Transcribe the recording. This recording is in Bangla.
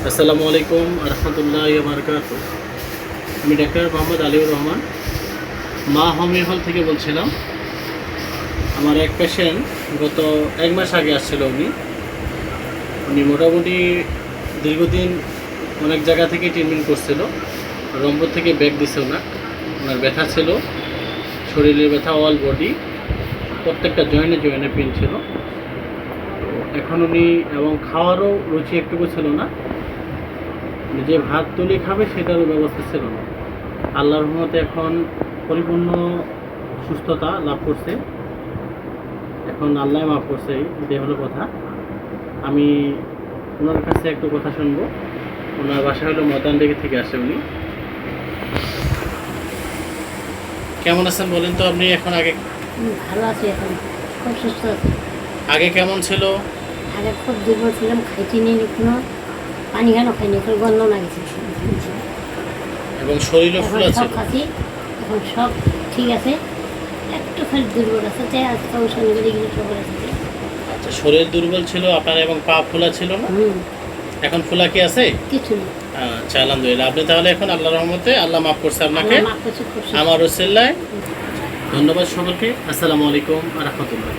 আসসালামু আলাইকুম রহমতুল্লাহি ওয়া বারাকাতুহু। আমি ডাক্তার মোহাম্মদ আলিউর রহমান, মা হোমিও হল থেকে বলছিলাম। আমার এক পেশেন্ট গত 1 মাস আগে আসছিল। উনি মোটামুটি দীর্ঘদিন অনেক জায়গা থেকে ট্রিটমেন্ট করছিল। রংপুর থেকে ব্যাগ দিছে ওনার ব্যথা ছিল, শরীরের ব্যথা, অল বডি, প্রত্যেকটা জয়েন্টে পেন ছিল। এখন উনি এবং খাওয়ারও রুচি একটুকু ছিল না, যে ভাত তুলে খাবে সেটারও ব্যবস্থা ছিল না। আল্লাহর রহমতে এখন পরিপূর্ণ সুস্থতা লাভ করছে। এখন আল্লাহ মাফ করছে, এটাই হলো কথা। আমি ওনার কাছে একটু কথা শুনবো। ওনার বাসা হলো ময়দানডেকে থেকে আসে উনি। কেমন আছেন বলেন তো আপনি? এখন আগে ভালো আছি, এখন খুব সুস্থ আছি। আগে কেমন ছিল? আগে খুব দুর্বল ছিলাম, খাইতে নিয়ে কোনো পানি কেন খাইনি, এখন গন্ধ লাগছে এবং শরীরও এখন ফুলা সব ছিল? খাচ্ছি, এখন সব ঠিক আছে। একটু খালি দুর্বল আছে, তাই আজকে অনুষ্ঠান করে গেলে সব আছে। আচ্ছা, শরীর দুর্বল ছিল আপনার এবং পা ফোলা ছিল না? এখন ফোলা কি আছে? কিছু নেই। আচ্ছা, আলহামদুলিল্লাহ। আপনি তাহলে এখন আল্লাহর রহমতে আল্লাহ মাফ করছে আপনাকে, আল্লাহ মাফ করছে, খুব সুস্থ। আমার ওসিলায়। ধন্যবাদ সকলকে। আসসালামু আলাইকুম ওয়া রাহমাতুল্লাহ।